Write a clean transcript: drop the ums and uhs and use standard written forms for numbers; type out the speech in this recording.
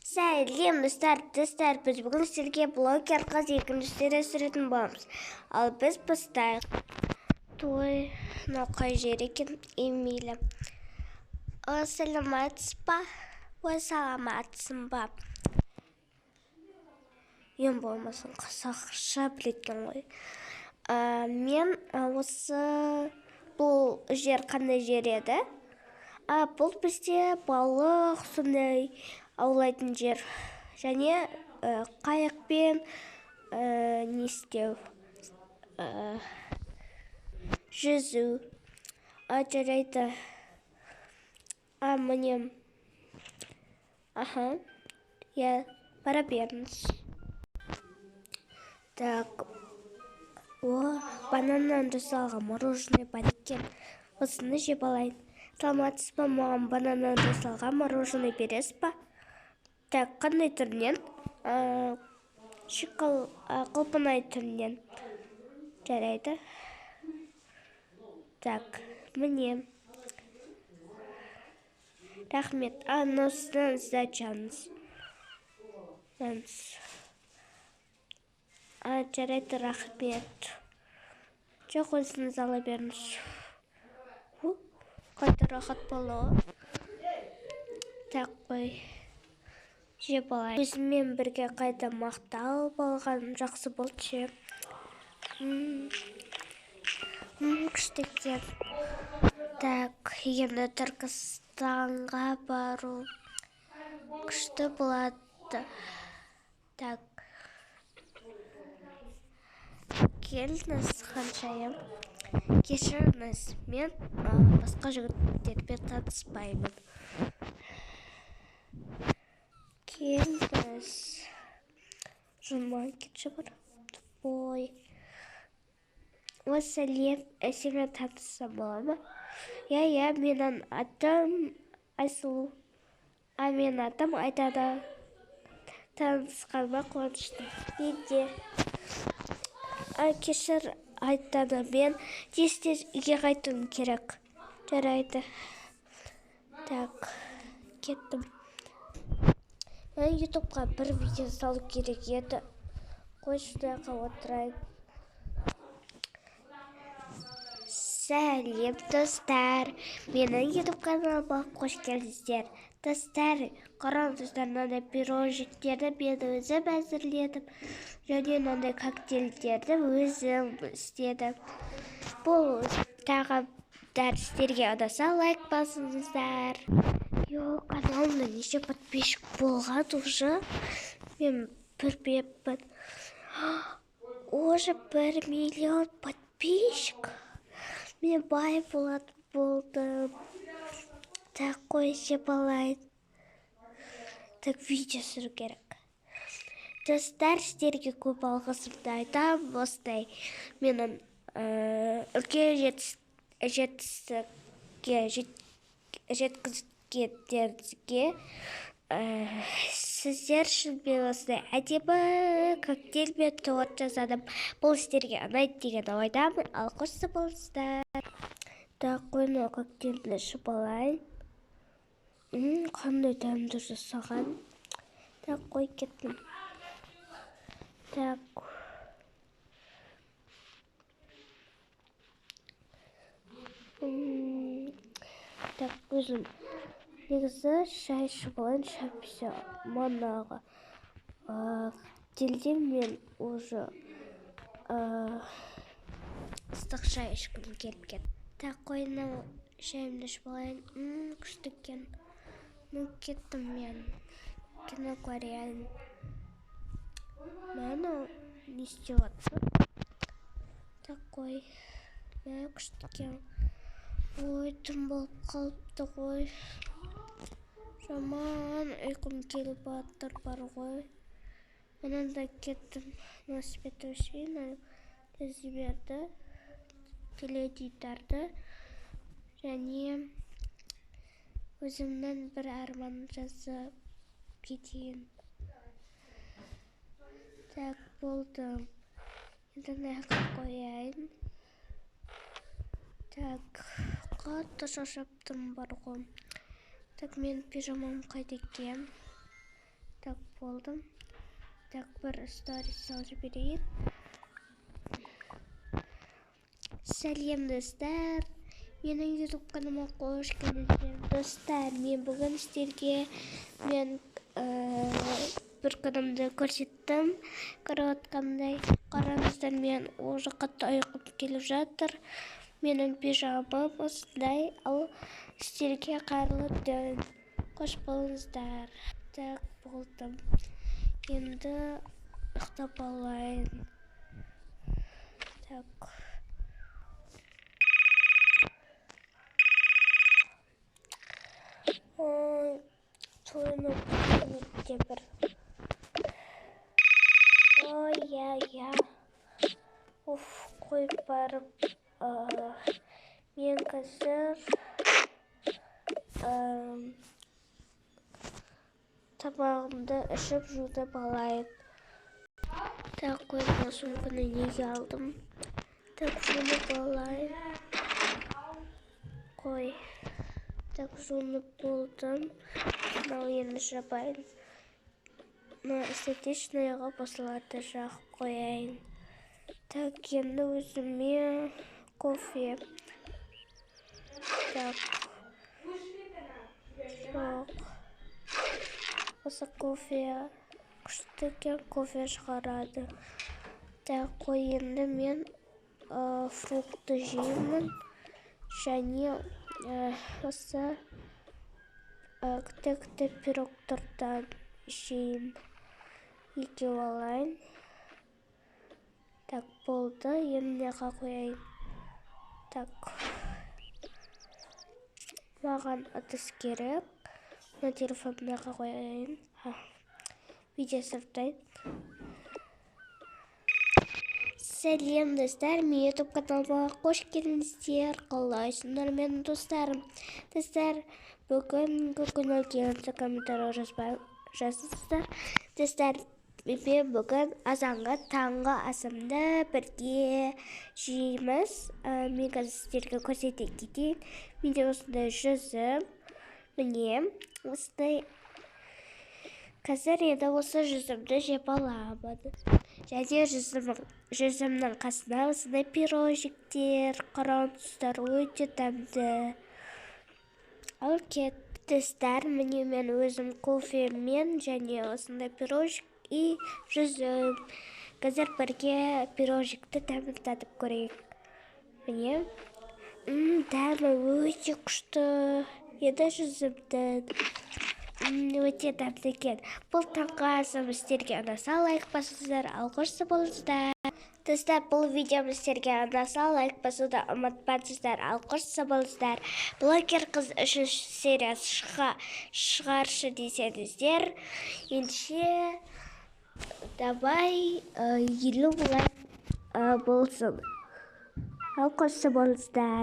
Сәлем достар, біз бүгін сіздерге блогер қыз екіншісі түсіретін боламыз. Ал біз бастайық. Той мынау жер екен, Эмиля. Саламатсыз ба? Ой, саламатсың ба? Ең болмасын қазақша білетін ғой. Мен осы бұл жер қандай жер еді? Бұл бізде балық сондай аулайтын жер. Және қайықпен не істеу? Жүзу. Жарайды. Міне. Бара беріңіз. Так. Бананнан жасалған мороженое бар екен. Осыны жеп алайын. Саламатсыз ба, маған бананнан жасалған мороженое бересіз ба? Так, қандай түрінен? Құлпынай түрінен. Жарайды. Так, міне. Рахмет. Носынан сдачаңыз. Жарайды, рахмет. Жоқ, өзіңіз ала беріңіз. Қайта рахат болуы. Так, қой. Жеп алайын. Өзіммен бірге қайта мақтал болған жақсы болды. Күшті екен. Так, енді Түркістанға бару күшті болады. Так. Келіңіз, ханшайым. Кешіріңіз, мен басқа жігіттермен таныспаймын. Келіңіз. Жұман кетші бір. Ой. Сәлем, сенімен таныссам бола ма? Менің атым Айсұлу. Менің атым Айтада. Танысқаныма қуаныштымын. Мен де. Кешір, Айтада, мен тез үйге қайтуым керек. Жарайды. Так, кеттім. Мен ютубқа бір видео салу керек еді. Қойшыдайға отырайын. Сәлем, достар. Менің ютуб каналыма қош келдіңіздер. Достар, қараңыздар, мынандай пирожектерді мен өзім әзірледім. Және мынандай коктейльдерді өзім істедім. Бұл тағы дәрістерге ұнаса лайк басыңыздар. Каналымда неше подписчик болған уже. Мен білмеппін. Уже 1 миллион подписчик. Мен бай болдым. Так, қой жеп алайын. Так, видео түсіру керек. Достар, сіздерге көп алғысымды айтамын. Осылай менің үлкен жеткізгендеріңізге сіздер үшін мен осылай әдемі коктейльмен торт жасадым. Бұл сіздерге ұнайды деген ойдамын. Ал қош болыңыздар. Так, қойны коктейльді ішіп алайын. Қандай дәмді жасаған. Так, қой кеттім. Так. Так, өзім негізі шай ішіп алайын. Шапса манағы. Келден мен уже ыстық шай ішкім келіп кет. Так, қойны шайымды ішіп алайын. Күшті екен. Кеттім мен. Кино көрейін. Мәні не істеп жатыр? Так, қой. Күшті екен. Ой, түн болып қалыпты ғой. Жаман ұйқым келіп батыр бар ғой. Мұнан да кеттім. Велосипед өшейін. Жіберді. Теледидарды. Және өзімнің бір арман жазып кетейін. Так, болды. Енді нәқа қояйын. Так, қатты шаршаптым бар ғой. Так, мен пижамам қайда екен? Так, болдым. Так, бір сторис салып жіберейін. Сәлем достар. Менің YouTube каналыма қош келдіңіздер. Достар, мен бүгін сіздерге бір күнімді көрсеттім. Көріп отқандай. Қараңыздар, мен уже қатты ұйқым келіп жатыр. Менің пижамам осындай, ал сіздерге қайырлы түн. Қош болыңыздар. Так, болдым. Енді ұйықтап алайын. Так. Ой, соянып кетті бір. Ой, Уф, қойып барып. Мен қазір табағымды ішіп жудап алайын. Так, қойма сумканы неге алдым. Так, жуынып алайын. Қой. Так, жуынып болдым. Мынау енді жабайын. Статичныйға басылады жағып қояйын. Так, енді өзіме кофе. Так. Жоқ. Осы кофе күшті екен, кофе шығарады. Так, қой, енді мен фрукты жеймін. Және осы кітті пирогтардан жеймін. Екеу алайын. Так, болды. Енді неға қояйын. Так. Маған ыдыс керек. Мына телефонымға қояйын. Видео сұртайын. Сәлем достар, мен YouTube каналыма қош келдіңіздер. Қалайсыңдар менің достарым. Достар, бүгінгі күнге комментарий жазыңыздар. Достар, мен бүгін азанға таңғы асымды бірге жейміз. Мен қазір сіздерге көрсете кетейін. Менде осындай жүзім. Міне, осындай. Қазір енді осы жүзімді жеп аламын. Және жүзімнің қасына осындай пирожиктер, қараңыздар, өте дәмді. Ал кет, достар, міне мен өзім кофемен және осындай пирожик и жүзім. Қазір бірге пирожикті дәмін татып көрейік. Міне, дәмі өте күшті. Енді жүзімді өте дәмді екен. Бұл таңғы асым сіздерге ұнаса, лайк басыңыздар, ал қош болыңыздар. Достар, бұл видеом сіздерге ұнаса, лайк басуды ұмытпаңыздар, ал қош болыңыздар. Блогер қыз 3 сериясы шығаршы десеңіздер, ендеше давай 50 лайк болсын. Ал қош болыңыздар.